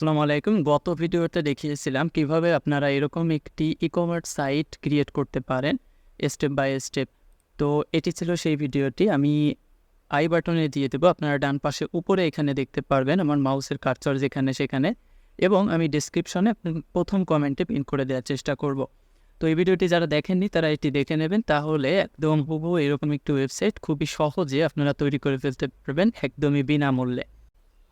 আসসালামু আলাইকুম। গত ভিডিওতে দেখিয়েছিলাম কিভাবে আপনারা এরকম একটি ই-কমার্স সাইট ক্রিয়েট করতে পারেন স্টেপ বাই স্টেপ। তো এটি ছিল সেই ভিডিওটি। আমি আই বাটনে দিয়ে দেবো। আপনারা ডান পাশে উপরে এখানে দেখতে পারবেন আমার মাউসের কার্সর যেখানে সেখানে, এবং আমি ডেসক্রিপশনে প্রথম কমেন্টে পিন করে দেওয়ার চেষ্টা করব। তো এই ভিডিওটি যারা দেখেননি তারা এটি দেখে নেবেন, তাহলে একদম হুবহু এরকম একটি ওয়েবসাইট খুবই সহজে আপনারা তৈরি করে ফেলতে পারবেন একদমই বিনামূল্যে।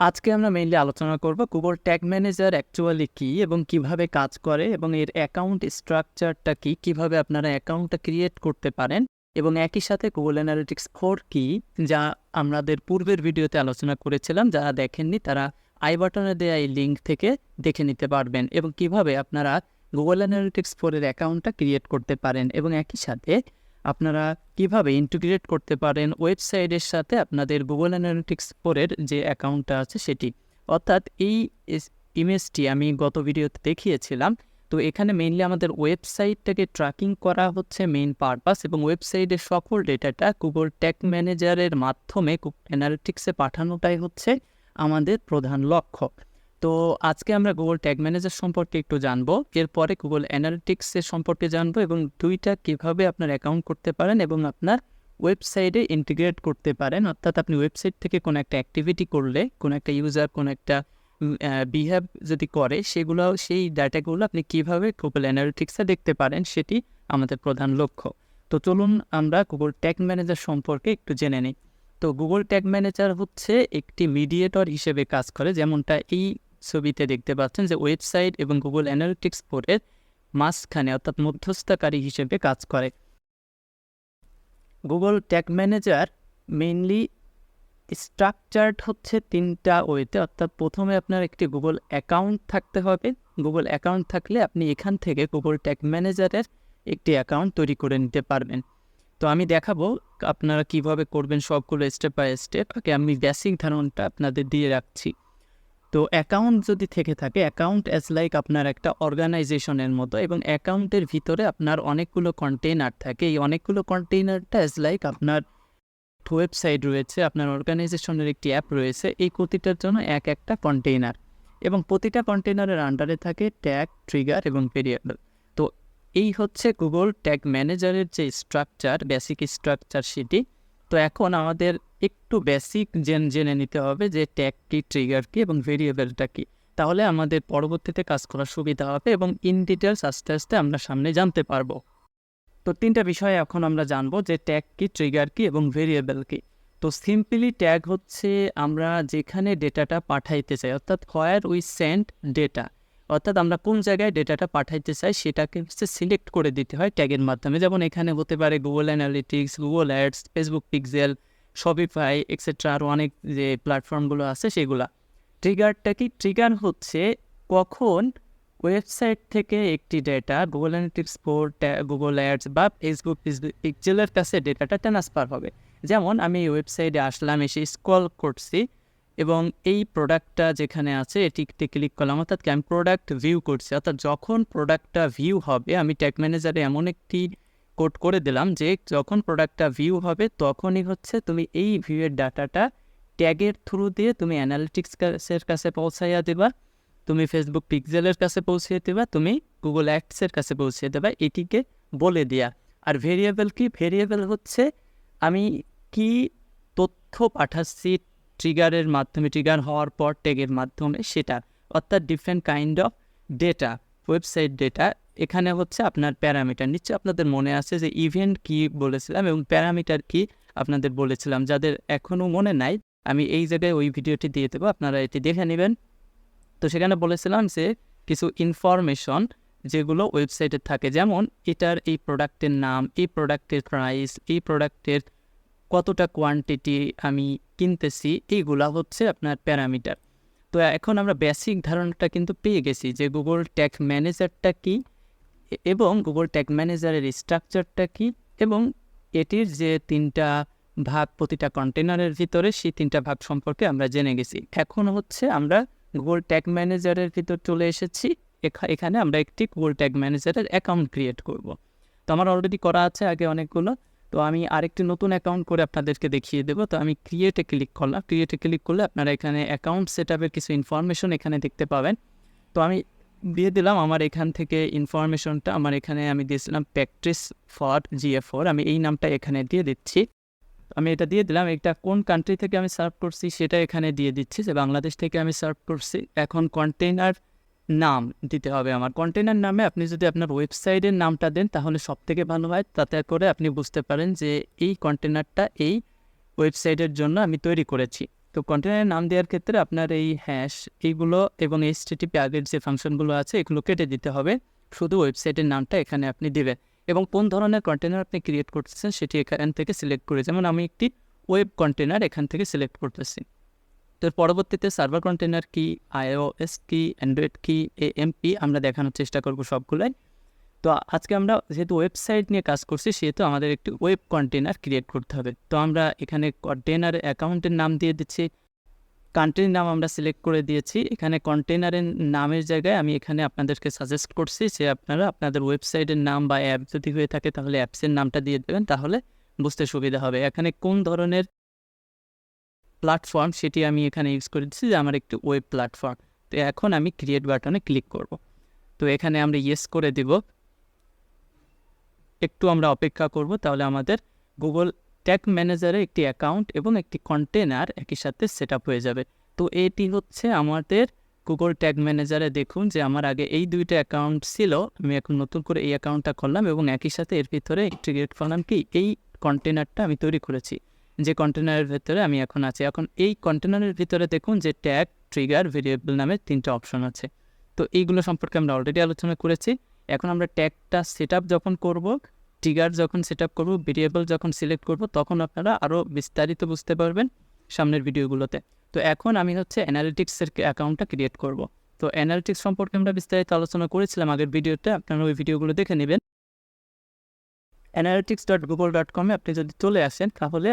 আজকে আমরা মেইনলি আলোচনা করব গুগল ট্যাগ ম্যানেজার অ্যাকচুয়ালি কী এবং কিভাবে কাজ করে, এবং এর অ্যাকাউন্ট স্ট্রাকচারটা কী, কিভাবে আপনারা অ্যাকাউন্টটা ক্রিয়েট করতে পারেন, এবং একই সাথে গুগল অ্যানালিটিক্স 4 কী, যা আমাদের পূর্বের ভিডিওতে আলোচনা করেছিলাম। যারা দেখেননি তারা আই বাটনে দেওয়া এই লিঙ্ক থেকে দেখে নিতে পারবেন, এবং কিভাবে আপনারা গুগল অ্যানালিটিক্স 4 এর অ্যাকাউন্টটা ক্রিয়েট করতে পারেন, এবং একই সাথে আপনারা কিভাবে ইন্টিগ্রেট করতে পারেন ওয়েবসাইটের সাথে আপনাদের গুগল অ্যানালিটিক্স 4 এর যে অ্যাকাউন্টটা আছে সেটি। অর্থাৎ এই ইমেজটি আমি গত ভিডিওতে দেখিয়েছিলাম। তো এখানে মেইনলি আমাদের ওয়েবসাইটটাকে ট্র্যাকিং করা হচ্ছে মেইন পারপাস, এবং ওয়েবসাইটের সকল ডেটাটা গুগল ট্যাগ ম্যানেজারের মাধ্যমে অ্যানালিটিক্সে পাঠানোটাই হচ্ছে আমাদের প্রধান লক্ষ্য। তো আজকে আমরা গুগল ট্যাগ ম্যানেজার সম্পর্কে একটু জানবো, এরপরে গুগল অ্যানালিটিক্সের সম্পর্কে জানবো, এবং দুইটা কিভাবে আপনার অ্যাকাউন্ট করতে পারেন এবং আপনার ওয়েবসাইটে ইন্টিগ্রেট করতে পারেন। অর্থাৎ আপনি ওয়েবসাইট থেকে কোনো একটা অ্যাক্টিভিটি করলে, কোনো একটা ইউজার কোনো একটা বিহেভ যদি করে, সেই ডাটাগুলো আপনি কিভাবে গুগল অ্যানালিটিক্সে দেখতে পারেন, সেটি আমাদের প্রধান লক্ষ্য। তো চলুন আমরা গুগল ট্যাগ ম্যানেজার সম্পর্কে একটু জেনে নিই। তো গুগল ট্যাগ ম্যানেজার হচ্ছে একটি মিডিয়েটর হিসেবে কাজ করে, যেমনটা এই ছবিতে দেখতে পাচ্ছেন যে ওয়েবসাইট এবং গুগল অ্যানালিটিক্স 4 এর মাঝখানে, অর্থাৎ মধ্যস্থতাকারী হিসেবে কাজ করে। Google tag manager mainly structured হচ্ছে তিনটা ওয়েতে। অর্থাৎ প্রথমে আপনার একটি গুগল অ্যাকাউন্ট থাকতে হবে। গুগল অ্যাকাউন্ট থাকলে আপনি এখান থেকে গুগল ট্যাগ ম্যানেজারের একটি অ্যাকাউন্ট তৈরি করে নিতে পারবেন। তো আমি দেখাবো আপনারা কিভাবে করবেন সবগুলো স্টেপ বাই স্টেপ। আগে আমি বেসিক ধারণাটা আপনাদের দিয়ে রাখছি। তো অ্যাকাউন্ট যদি থেকে থাকে, অ্যাকাউন্ট অ্যাজ লাইক আপনার একটা অর্গানাইজেশনের মতো, এবং অ্যাকাউন্টের ভিতরে আপনার অনেকগুলো কন্টেইনার থাকে। এই অনেকগুলো কন্টেইনারটা অ্যাজ লাইক আপনার ওয়েবসাইট রয়েছে, আপনার অর্গানাইজেশনের একটি অ্যাপ রয়েছে, এই প্রতিটার জন্য এক একটা কন্টেইনার, এবং প্রতিটা কন্টেইনারের আন্ডারে থাকে ট্যাগ, ট্রিগার এবং ভেরিয়েবল। তো এই হচ্ছে গুগল ট্যাগ ম্যানেজারের যে স্ট্রাকচার, বেসিক স্ট্রাকচার সেটি। তো এখন আমাদের একটু বেসিক জেনে নিতে হবে যে ট্যাগ কি, ট্রিগার কি এবং ভেরিয়েবলটা কি। তাহলে আমাদের পরবর্তীতে কাজ করার সুবিধা হবে, এবং ইন ডিটেলস আস্তে আস্তে আমরা সামনে জানতে পারবো। তো তিনটা বিষয়ে এখন আমরা জানবো যে ট্যাগ কি, ট্রিগার কি এবং ভেরিয়েবল কি। তো সিম্পলি ট্যাগ হচ্ছে আমরা যেখানে ডেটাটা পাঠাইতে চাই, অর্থাৎ হোয়ার উই সেন্ড ডেটা, অর্থাৎ আমরা কোন জায়গায় ডেটাটা পাঠাইতে চাই সেটাকে হচ্ছে সিলেক্ট করে দিতে হয় ট্যাগের মাধ্যমে। যেমন এখানে হতে পারে Google analytics, Google ads, Facebook pixel, Shopify etcetera, আরও অনেক যে প্ল্যাটফর্মগুলো আছে সেগুলা। ট্রিগারটা কি? ট্রিগার হচ্ছে কখন ওয়েবসাইট থেকে একটি data Google analytics 4, Google ads বা ফেসবুক পিক্সেলের কাছে ডেটাটা ট্রান্সফার হবে। যেমন আমি এই ওয়েবসাইটে আসলাম, এসে স্ক্রল করছি, এবং এই প্রোডাক্টটা যেখানে আছে এটিতে ক্লিক করলাম, অর্থাৎ আমি প্রোডাক্ট ভিউ করছি। অর্থাৎ যখন প্রোডাক্টটা ভিউ হবে, আমি ট্যাগ ম্যানেজারে এমন একটি কোড করে দিলাম যে যখন প্রোডাক্টটা ভিউ হবে তখনই হচ্ছে তুমি এই ভিউয়ের ডাটাটা ট্যাগের থ্রু দিয়ে তুমি অ্যানালিটিক্সের কাছে পৌঁছাইয়া দেবা, তুমি ফেসবুক পিক্সেলের কাছে পৌঁছে দেবা, তুমি গুগল অ্যাডসের কাছে পৌঁছে দেবা, এটিকে বলে দেয়া। আর ভেরিয়েবল কি? ভেরিয়েবল হচ্ছে আমি কি তথ্য পাঠাচ্ছি ট্রিগারের মাধ্যমে, ট্রিগার হওয়ার পর ট্যাগের মাধ্যমে, সেটা। অর্থাৎ different kind of data, website data. এখানে হচ্ছে আপনার প্যারামিটার। নিশ্চয়ই আপনাদের মনে আছে যে ইভেন্ট কি বলেছিলাম এবং প্যারামিটার কি আপনাদের বলেছিলাম। যাদের এখনও মনে নাই, আমি এই জায়গায় ওই ভিডিওটি দিয়ে দেবো, আপনারা এটি দেখে নেবেন। তো সেখানে বলেছিলাম যে কিছু ইনফরমেশন যেগুলো ওয়েবসাইটে থাকে, যেমন এটার এই প্রোডাক্টের নাম, এই প্রোডাক্টের প্রাইস, এই প্রোডাক্টের কতটা কোয়ান্টিটি আমি কিনতেছি, এইগুলা হচ্ছে আপনার প্যারামিটার। তো এখন আমরা বেসিক ধারণাটা কিন্তু পেয়ে গেছি যে গুগল ট্যাগ ম্যানেজারটা কি, এবং গুগল ট্যাগ ম্যানেজারের স্ট্রাকচারটা কি, এবং এটির যে তিনটা ভাগ প্রতিটা কন্টেনারের ভিতরে, সেই তিনটা ভাগ সম্পর্কে আমরা জেনে গেছি। এখন হচ্ছে আমরা গুগল ট্যাগ ম্যানেজারের ভিতর চলে এসেছি। এখানে আমরা একটি গুগল ট্যাগ ম্যানেজারের অ্যাকাউন্ট ক্রিয়েট করব। তো আমার অলরেডি করা আছে আগে অনেকগুলো। তো আমি আরেকটি নতুন অ্যাকাউন্ট করে আপনাদেরকে দেখিয়ে দেবো। তো আমি ক্রিয়েটে ক্লিক করলাম। ক্রিয়েটে ক্লিক করলে আপনারা এখানে অ্যাকাউন্ট সেটআপের কিছু ইনফরমেশন এখানে দেখতে পাবেন। তো আমি দিয়ে দিলাম আমার এখান থেকে ইনফরমেশনটা। আমার এখানে আমি দিয়েছিলাম প্র্যাকটিস ফর GA4, আমি এই নামটা এখানে দিয়ে দিচ্ছি। আমি এটা দিয়ে দিলাম। এটা কোন কান্ট্রি থেকে আমি সার্ভ করছি সেটা এখানে দিয়ে দিচ্ছি, যে বাংলাদেশ থেকে আমি সার্ভ করছি। এখন কন্টেইনার নাম দিতে হবে আমার। কন্টেইনার নামে আপনি যদি আপনার ওয়েবসাইটের নামটা দেন তাহলে সবথেকে ভালো হয়, তাতে করে আপনি বুঝতে পারেন যে এই কন্টেইনারটা এই ওয়েবসাইটের জন্য আমি তৈরি করেছি। তো কন্টেইনারের নাম দেওয়ার ক্ষেত্রে আপনার এই হ্যাশ এইগুলো এবং HTTP আগের যে ফাংশনগুলো আছে এগুলো কেটে দিতে হবে, শুধু ওয়েবসাইটের নামটা এখানে আপনি দেবেন এবং কোন ধরনের কন্টেইনার আপনি ক্রিয়েট করতেছেন সেটি এখান থেকে সিলেক্ট করে, যেমন আমি একটি ওয়েব কন্টেইনার এখান থেকে সিলেক্ট করতেছি। তো পরবর্তীতে সার্ভার কন্টেইনার কি, iOS কি, অ্যান্ড্রয়েড কি, AMP আমরা দেখানোর চেষ্টা করব সবগুলাই। তো আজকে আমরা যেহেতু ওয়েবসাইট নিয়ে কাজ করছি সেহেতু আমাদের একটি ওয়েব কন্টেইনার ক্রিয়েট করতে হবে। তো আমরা এখানে কন্টেইনার অ্যাকাউন্টের নাম দিয়ে দিচ্ছি, কান্ট্রির নাম আমরা সিলেক্ট করে দিয়েছি। এখানে কন্টেইনারের নামের জায়গায় আমি এখানে আপনাদেরকে সাজেস্ট করছি যে আপনারা আপনাদের ওয়েবসাইটের নাম বা অ্যাপ যদি হয়ে থাকে তাহলে অ্যাপসের নামটা দিয়ে দেবেন, তাহলে বুঝতে সুবিধা হবে। এখানে কোন ধরনের প্ল্যাটফর্ম সেটি আমি এখানে ইউজ করে দিচ্ছি, যে আমার একটি ওয়েব প্ল্যাটফর্ম। তো এখন আমি ক্রিয়েট বাটনে ক্লিক করব। তো এখানে আমরা ইয়েস করে দিব। একটু আমরা অপেক্ষা করব, তাহলে আমাদের গুগল ট্যাগ ম্যানেজারে একটি অ্যাকাউন্ট এবং একটি কন্টেনার একই সাথে সেট আপ হয়ে যাবে। তো এটি হচ্ছে আমাদের গুগল ট্যাগ ম্যানেজারে। দেখুন যে আমার আগে এই দুইটা অ্যাকাউন্ট ছিল, আমি এখন নতুন করে এই অ্যাকাউন্টটা করলাম এবং একই সাথে এর ভিতরে ইন্টিগ্রেট করলাম কি এই কন্টেনারটা আমি তৈরি করেছি, যে কন্টেনারের ভিতরে আমি এখন আছি। এখন এই কন্টেনারের ভিতরে দেখুন যে ট্যাগ, ট্রিগার, ভেরিয়েবল নামে 3টা অপশন আছে। তো এইগুলো সম্পর্কে আমরা অলরেডি আলোচনা করেছি। এখন আমরা ট্যাগটা সেট আপ যখন করব, ট্রিগার যখন সেট আপ করবো, ভেরিয়েবল যখন সিলেক্ট করব, তখন আপনারা আরও বিস্তারিত বুঝতে পারবেন সামনের ভিডিওগুলোতে। তো এখন আমি হচ্ছে অ্যানালিটিক্সের অ্যাকাউন্টটা ক্রিয়েট করব। তো অ্যানালিটিক্স সম্পর্কে আমরা বিস্তারিত আলোচনা করেছিলাম আগের ভিডিওতে, আপনারা ওই ভিডিওগুলো দেখে নেবেন। analytics.google.com-এ আপনি যদি চলে আসেন তাহলে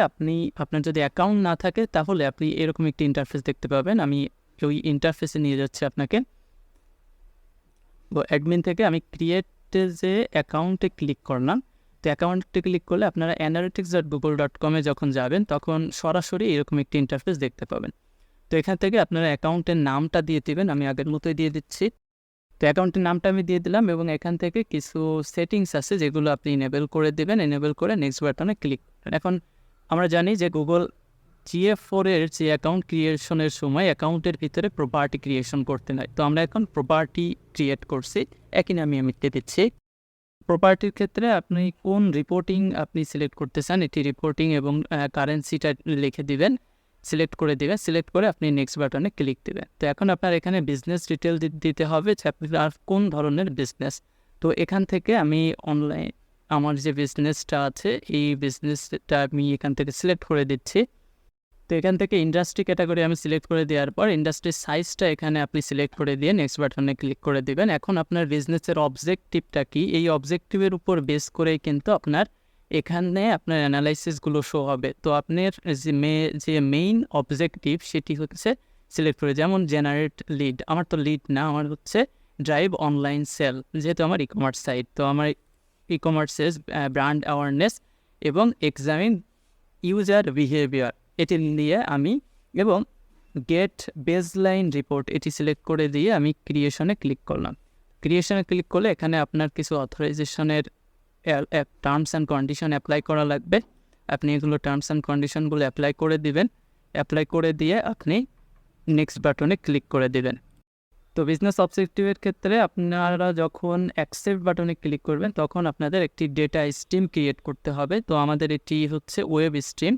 আপনার যদি অ্যাকাউন্ট না থাকে তাহলে আপনি এরকম একটি ইন্টারফেস দেখতে পাবেন। আমি ওই ইন্টারফেসে নিয়ে যাচ্ছি আপনাকে। তো অ্যাডমিন থেকে আমি ক্রিয়েটে যে অ্যাকাউন্টে ক্লিক করলাম। তো অ্যাকাউন্টে ক্লিক করলে আপনারা analytics.google.com-এ যখন যাবেন তখন সরাসরি এরকম একটি ইন্টারফেস দেখতে পাবেন। তো এখান থেকে আপনারা অ্যাকাউন্টের নামটা দিয়ে দেবেন, আমি আগের মতোই দিয়ে দিচ্ছি। তো অ্যাকাউন্টের নামটা আমি দিয়ে দিলাম এবং এখান থেকে কিছু সেটিংস আছে যেগুলো আপনি এনেবেল করে দেবেন। এনেবেল করে নেক্সট বাটনে ক্লিক করেন। এখন আমরা জানি যে গুগল GA4-এর যে অ্যাকাউন্ট ক্রিয়েশনের সময় অ্যাকাউন্টের ভিতরে প্রপার্টি ক্রিয়েশন করতে হয়। তো আমরা এখন প্রপার্টি ক্রিয়েট করছি, একই নামে আমি দিয়ে দিচ্ছি। প্রপার্টির ক্ষেত্রে আপনি কোন রিপোর্টিং আপনি সিলেক্ট করতে চান, এটি রিপোর্টিং এবং কারেন্সিটা লিখে দিবেন, সিলেক্ট করে দেবেন। সিলেক্ট করে আপনি নেক্সট বাটনে ক্লিক দেবেন। তো এখন আপনার এখানে বিজনেস ডিটেল দিতে হবে যে আপনার কোন ধরনের বিজনেস। তো এখান থেকে আমি অনলাইন আমার যে বিজনেসটা আছে এই বিজনেসটা আমি এখান থেকে সিলেক্ট করে দিচ্ছি। তো এখান থেকে ইন্ডাস্ট্রি ক্যাটাগরি আমি সিলেক্ট করে দেওয়ার পর ইন্ডাস্ট্রির সাইজটা এখানে আপনি সিলেক্ট করে দিয়ে নেক্সট বাটনে ক্লিক করে দেবেন। এখন আপনার বিজনেসের অবজেক্টিভটা কি, এই অবজেক্টিভের উপর বেস করেই কিন্তু আপনার এখানে আপনার অ্যানালাইসিসগুলো শো হবে। তো আপনার যে মেইন অবজেক্টিভ সেটি হচ্ছে সিলেক্ট করে, যেমন জেনারেট লিড, আমার তো লিড না, আমার হচ্ছে ড্রাইভ অনলাইন সেল, যেহেতু আমার ই-কমার্স সাইট। তো আমার ই-কমার্সের ব্র্যান্ড অ্যাওয়ারনেস এবং এক্সামিন ইউজার বিহেভিয়ার এটি নিয়ে আমি, এবং গেট বেসলাইন রিপোর্ট এটি সিলেক্ট করে দিয়ে আমি ক্রিয়েশনে ক্লিক করলাম। ক্রিয়েশনে ক্লিক করলে এখানে আপনার কিছু অথরাইজেশনের টার্মস অ্যান্ড কন্ডিশন অ্যাপ্লাই করা লাগবে। আপনি এগুলো টার্মস অ্যান্ড কন্ডিশনগুলো অ্যাপ্লাই করে দিবেন। অ্যাপ্লাই করে দিয়ে আপনি নেক্সট বাটনে ক্লিক করে দিবেন। তো বিজনেস অবজেক্টিভের ক্ষেত্রে আপনারা যখন অ্যাকসেপ্ট বাটনে ক্লিক করবেন তখন আপনাদের একটি ডেটা স্ট্রিম ক্রিয়েট করতে হবে। তো আমাদের এটি হচ্ছে ওয়েব স্ট্রিম,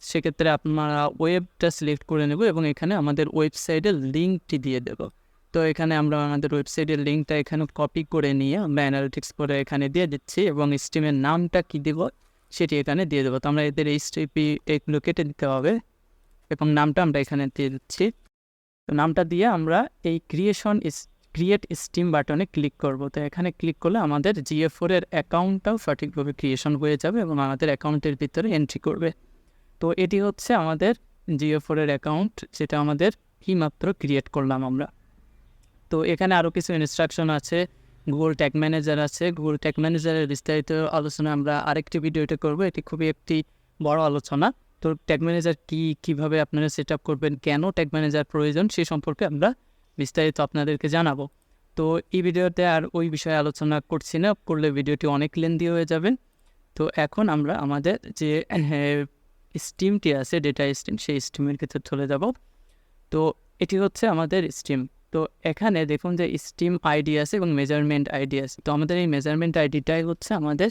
সেক্ষেত্রে আপনারা ওয়েবটা সিলেক্ট করে নেব এবং এখানে আমাদের ওয়েবসাইটের লিঙ্কটি দিয়ে দেব। তো এখানে আমরা আমাদের ওয়েবসাইটের লিঙ্কটা এখানে কপি করে নিয়ে আমরা অ্যানালিটিক্স করে এখানে দিয়ে দিচ্ছি এবং স্ট্রিমের নামটা কী দেব সেটি এখানে দিয়ে দেবো। তো আমরা এদের HTTP এগুলো কেটে দিতে হবে এবং নামটা আমরা এখানে দিয়ে দিচ্ছি। তো নামটা দিয়ে আমরা এই ক্রিয়েট স্ট্রিম বাটনে ক্লিক করব। তো এখানে ক্লিক করলে আমাদের GA4-এর অ্যাকাউন্টটাও সঠিকভাবে ক্রিয়েশন হয়ে যাবে এবং আমাদের অ্যাকাউন্টের ভিতরে এন্ট্রি করবে। তো এটি হচ্ছে আমাদের GA4-এর অ্যাকাউন্ট, যেটা আমাদের মাত্র ক্রিয়েট করলাম আমরা। তো এখানে আরও কিছু ইনস্ট্রাকশন আছে, গুগল ট্যাগ ম্যানেজার আছে। গুগল ট্যাগ ম্যানেজারের বিস্তারিত আলোচনা আমরা আরেকটি ভিডিওতে করব। এটি খুবই একটি বড় আলোচনা। তো ট্যাগ ম্যানেজার কীভাবে আপনারা সেট আপ করবেন, কেন ট্যাগ ম্যানেজার প্রয়োজন সে সম্পর্কে আমরা বিস্তারিত আপনাদেরকে জানাবো। তো এই ভিডিওতে আর ওই বিষয়ে আলোচনা করছি না, করলে ভিডিওটি অনেক লেন্দি হয়ে যাবে। তো এখন আমরা আমাদের যে স্টিমটি আছে, ডেটা স্টিম, সেই স্টিমের ক্ষেত্রে চলে যাব। তো এটি হচ্ছে আমাদের স্টিম। তো এখানে দেখুন যে স্টিম আইডি আছে এবং মেজারমেন্ট আইডি আছে। তো আমাদের এই মেজারমেন্ট আইডিটাই হচ্ছে আমাদের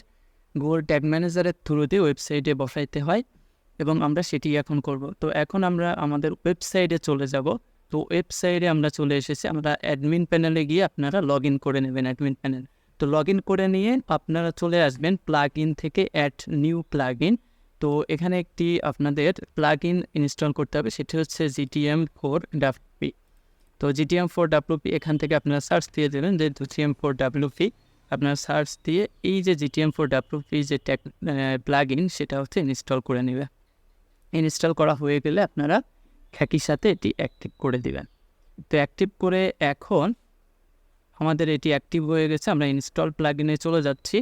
গুগল ট্যাগ ম্যানেজারের থ্রুতে ওয়েবসাইটে বসাইতে হয় এবং আমরা সেটি এখন করব। তো এখন আমরা আমাদের ওয়েবসাইটে চলে যাব। তো ওয়েবসাইটে আমরা চলে এসেছি। আমরা অ্যাডমিন প্যানেলে গিয়ে আপনারা লগ ইন করে নেবেন অ্যাডমিন প্যানেল। তো লগ ইন করে নিয়ে আপনারা চলে আসবেন প্লাগ ইন থেকে অ্যাড নিউ প্লাগ ইন। তো এখানে একটি আপনাদের প্লাগ ইন ইনস্টল করতে হবে, সেটি হচ্ছে GTM4WP। তো GTM4WP এখান থেকে আপনারা সার্চ দিয়ে দেবেন যে GTM4WP। আপনারা সার্চ দিয়ে এই যে GTM4WP যে প্লাগ ইন সেটা হচ্ছে ইনস্টল করে নেবে। ইনস্টল করা হয়ে গেলে আপনারা একই সাথে এটি অ্যাক্টিভ করে দিবেন। তো অ্যাক্টিভ করে এখন আমাদের এটি অ্যাক্টিভ হয়ে গেছে। আমরা ইনস্টল প্লাগ ইনে চলে যাচ্ছি।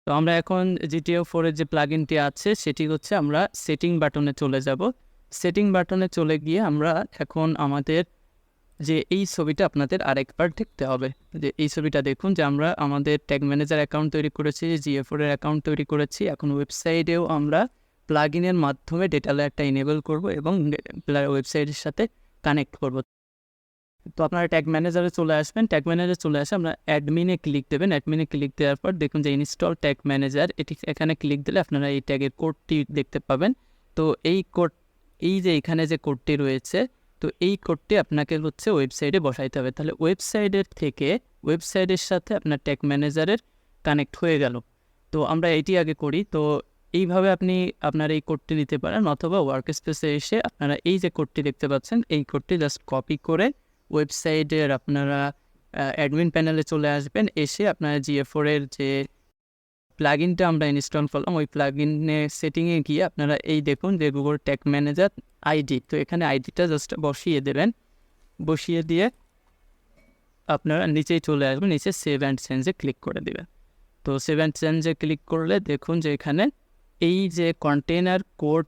তো আমরা এখন GTM4 যে প্লাগ ইনটি আছে সেটি হচ্ছে আমরা সেটিং বাটনে চলে যাব। সেটিং বাটনে চলে গিয়ে আমরা এখন আমাদের যে এই ছবিটা আপনাদের আরেকবার দেখতে হবে, যে এই ছবিটা দেখুন যে আমরা আমাদের ট্যাগ ম্যানেজার অ্যাকাউন্ট তৈরি করেছি, GA4 এর অ্যাকাউন্ট তৈরি করেছি। এখন ওয়েবসাইটেও আমরা প্লাগ ইনের মাধ্যমে ডেটা লেয়ারটা ইনেবল করব এবং ওয়েবসাইটের সাথে কানেক্ট করব। তো আপনারা ট্যাগ ম্যানেজারে চলে আসবেন। ট্যাগ ম্যানেজারে চলে আসে আমরা অ্যাডমিনে ক্লিক দেবেন। অ্যাডমিনে ক্লিক দেওয়ার পর দেখুন যে ইনস্টল ট্যাগ ম্যানেজার, এটি এখানে ক্লিক দিলে আপনারা এই ট্যাগের কোডটি দেখতে পাবেন। তো এই কোড, এই যে এখানে যে কোডটি রয়েছে, তো এই কোডটি আপনাকে হচ্ছে ওয়েবসাইটে বসাইতে হবে। তাহলে ওয়েবসাইটের থেকে ওয়েবসাইটের সাথে আপনার ট্যাগ ম্যানেজারের কানেক্ট হয়ে গেল। তো আমরা এটি আগে করি। তো এইভাবে আপনি আপনার এই কোডটি নিতে পারেন, অথবা ওয়ার্ক স্পেসে এসে আপনারা এই যে কোডটি দেখতে পাচ্ছেন এই কোডটি জাস্ট কপি করে ওয়েবসাইটের আপনারা অ্যাডমিন প্যানেলে চলে আসবেন। এসে আপনারা GA4 এর যে প্লাগ ইনটা আমরা ইনস্টল করলাম ওই প্লাগ ইনের সেটিংয়ে গিয়ে আপনারা এই দেখুন যে গুগল ট্যাগ ম্যানেজার আইডি, তো এখানে আইডিটা জাস্ট বসিয়ে দেবেন। বসিয়ে দিয়ে আপনারা নিচেই চলে আসবেন, নিচে সেভ অ্যান্ড চেঞ্জে ক্লিক করে দেবেন। তো সেভ অ্যান্ড চেঞ্জে ক্লিক করলে দেখুন যে এখানে এই যে কন্টেনার কোড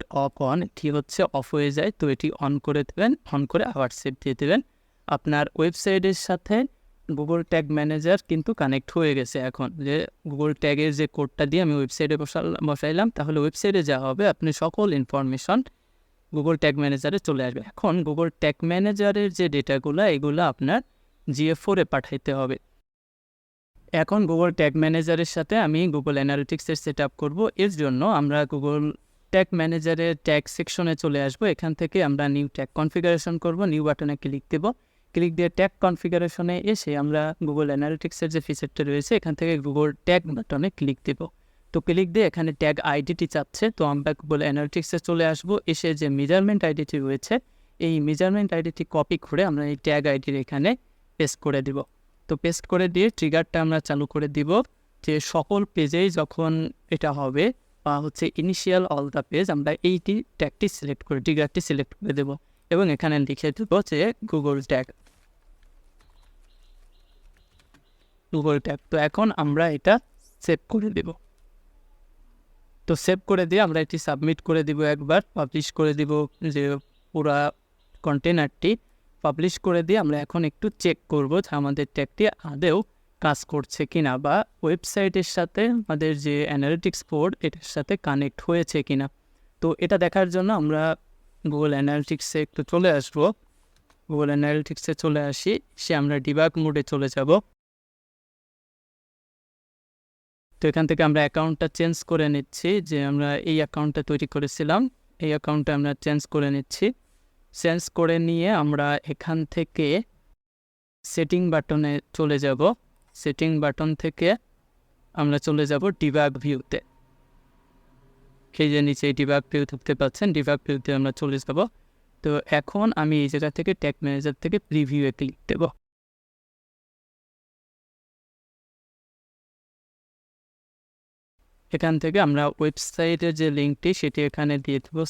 অন, এটি হচ্ছে অফ হয়ে যায়। তো এটি অন করে দেবেন, অন করে আবার সেভ দিয়ে দেবেন। আপনার ওয়েবসাইটের সাথে গুগল ট্যাগ ম্যানেজার কিন্তু কানেক্ট হয়ে গেছে। এখন যে গুগল ট্যাগের যে কোডটা দিয়ে আমি ওয়েবসাইটে বসাইলাম, তাহলে ওয়েবসাইটে যা হবে আপনি সকল ইনফরমেশন গুগল ট্যাগ ম্যানেজারে চলে আসবে। এখন গুগল ট্যাগ ম্যানেজারের যে ডেটাগুলো এগুলো আপনার GA4 পাঠাইতে হবে। এখন গুগল ট্যাগ ম্যানেজারের সাথে আমি গুগল অ্যানালিটিক্সের সেট আপ করবো। এর জন্য আমরা গুগল ট্যাগ ম্যানেজারের ট্যাগ সেকশনে চলে আসবো। এখান থেকে আমরা নিউ ট্যাগ কনফিগারেশন করব। নিউ বাটনে ক্লিক দেব। ক্লিক দিয়ে ট্যাগ কনফিগারেশনে এসে আমরা গুগল অ্যানালিটিক্সের যে ফিচারটা রয়েছে এখান থেকে গুগল ট্যাগ বাটনে ক্লিক দেব। তো ক্লিক দিয়ে এখানে ট্যাগ আইডিটি চাচ্ছে, তো আমরা গুগল অ্যানালিটিক্সে চলে আসবো। এসে যে মেজারমেন্ট আইডিটি রয়েছে এই মেজারমেন্ট আইডিটি কপি করে আমরা এই ট্যাগ আইডির এখানে পেস্ট করে দিব। তো পেস্ট করে দিয়ে ট্রিগারটা আমরা চালু করে দিব যে সকল পেজেই যখন এটা হবে বা হচ্ছে ইনিশিয়াল অল দ্য পেজ, আমরা এইটি ট্যাগটি সিলেক্ট করে ট্রিগারটি সিলেক্ট করে দেব এবং এখানে লিখে দেব যে গুগল ট্যাগ। তো এখন আমরা এটা সেভ করে দেব। তো সেভ করে দিয়ে আমরা এটি সাবমিট করে দিব, একবার পাবলিশ করে দিব যে পুরা কন্টেনারটি পাবলিশ করে দিয়ে আমরা এখন একটু চেক করব যে আমাদের ট্যাগটি আদেও কাজ করছে কিনা বা ওয়েবসাইটের সাথে আমাদের যে অ্যানালিটিক্স বোর্ড এটার সাথে কানেক্ট হয়েছে কিনা। তো এটা দেখার জন্য আমরা গুগল অ্যানালিটিক্সে একটু চলে আসবো। গুগল অ্যানালিটিক্সে চলে আসি, সে আমরা ডিবাগ মোডে চলে যাব। তো এখান থেকে আমরা অ্যাকাউন্টটা চেঞ্জ করে নিচ্ছি, যে আমরা এই অ্যাকাউন্টটা তৈরি করেছিলাম এই অ্যাকাউন্টটা আমরা চেঞ্জ করে নিচ্ছি। চেঞ্জ করে নিয়ে আমরা এখান থেকে সেটিং বাটনে চলে যাব। সেটিং বাটন থেকে আমরা চলে যাব ডিবাগ ভিউতে। এই যে নিচে ডিবাগ ভিউ দেখতে পাচ্ছেন, ডিবাগ ভিউতে আমরা চলে যাব। তো এখন আমি এই জায়গা থেকে ট্যাগ ম্যানেজার থেকে প্রিভিউয়ে ক্লিক দেব। এখান থেকে আমরা ওয়েবসাইটের যে লিঙ্কটি সেটি এখানে দিয়ে দেবো।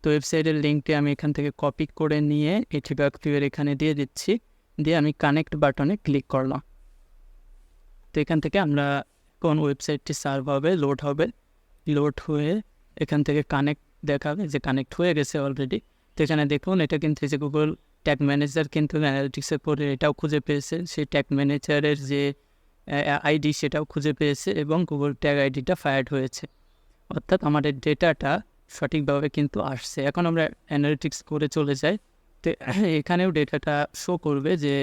তো ওয়েবসাইটের লিঙ্কটি আমি এখান থেকে কপি করে নিয়ে এই ডিবাগ ভিউয়ের এখানে দিয়ে দিচ্ছি। দিয়ে আমি কানেক্ট বাটনে ক্লিক করলাম। এখান থেকে আমরা কোন ওয়েবসাইটটি সার্ভ হবে, লোড হয়ে এখান থেকে কানেক্ট দেখাবে যে কানেক্ট হয়ে গেছে অলরেডি। তো এখানে দেখুন এটা কিন্তু যে গুগল ট্যাগ ম্যানেজার কিন্তু অ্যানালিটিক্সের পরে এটাও খুঁজে পেয়েছে, সেই ট্যাগ ম্যানেজারের যে আইডি সেটাও খুঁজে পেয়েছে এবং গুগল ট্যাগ আইডিটা ফায়ার্ড হয়েছে, অর্থাৎ আমাদের ডেটাটা সঠিকভাবে কিন্তু আসছে। এখন আমরা অ্যানালিটিক্স করে চলে যাই, তো এখানেও ডেটাটা শো করবে যে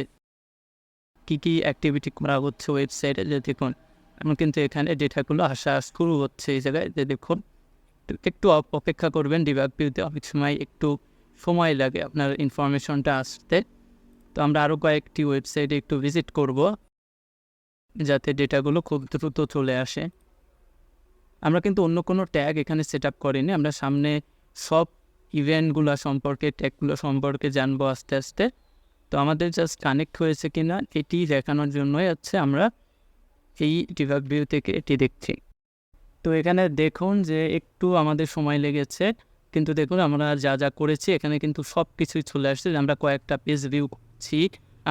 কী কী অ্যাক্টিভিটি করা হচ্ছে ওয়েবসাইটে। যে দেখুন এখন কিন্তু এখানে ডেটাগুলো আসা শুরু হচ্ছে এই জায়গায়, যে দেখুন একটু অপেক্ষা করবেন। ডিবাগ ভিউতে অনেক সময় একটু সময় লাগে আপনার ইনফরমেশনটা আসতে। তো আমরা আরও কয়েকটি ওয়েবসাইটে একটু ভিজিট করব যাতে ডেটাগুলো খুব দ্রুত চলে আসে। আমরা কিন্তু অন্য কোনো ট্যাগ এখানে সেট আপ করিনি, আমরা সামনে সব ইভেন্টগুলো সম্পর্কে ট্যাগগুলো সম্পর্কে জানবো আস্তে আস্তে। তো আমাদের জাস্ট কানেক্ট হয়েছে কিনা এটি দেখানোর জন্যই আমরা এই ডিবাগ ভিউ থেকে এটি দেখছি। তো এখানে দেখুন যে একটু আমাদের সময় লেগেছে, কিন্তু দেখুন আমরা যা যা করেছি এখানে কিন্তু সব কিছুই চলে আসছে। আমরা কয়েকটা পেজ ভিউ করছি,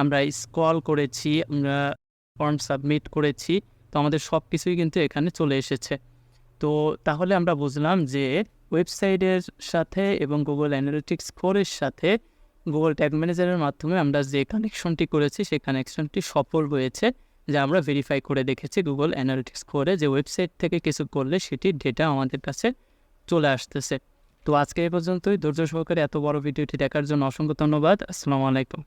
আমরা স্ক্রল করেছি, আমরা ফর্ম সাবমিট করেছি, তো আমাদের সব কিছুই কিন্তু এখানে চলে এসেছে। তো তাহলে আমরা বুঝলাম যে ওয়েবসাইটের সাথে এবং গুগল অ্যানালিটিক্স 4-এর সাথে গুগল ট্যাগ ম্যানেজারের মাধ্যমে আমরা যে কানেকশনটি করেছি সেই কানেকশনটি সফল হয়েছে, যা আমরা ভেরিফাই করে দেখেছি গুগল অ্যানালিটিক্স 4-এ যে ওয়েবসাইট থেকে কিছু করলে সেটির ডেটা আমাদের কাছে চলে আসতেছে। তো আজকে এই পর্যন্তই। ধৈর্য সহকারে এত বড় ভিডিওটি দেখার জন্য অসংখ্য ধন্যবাদ। আসসালামু আলাইকুম।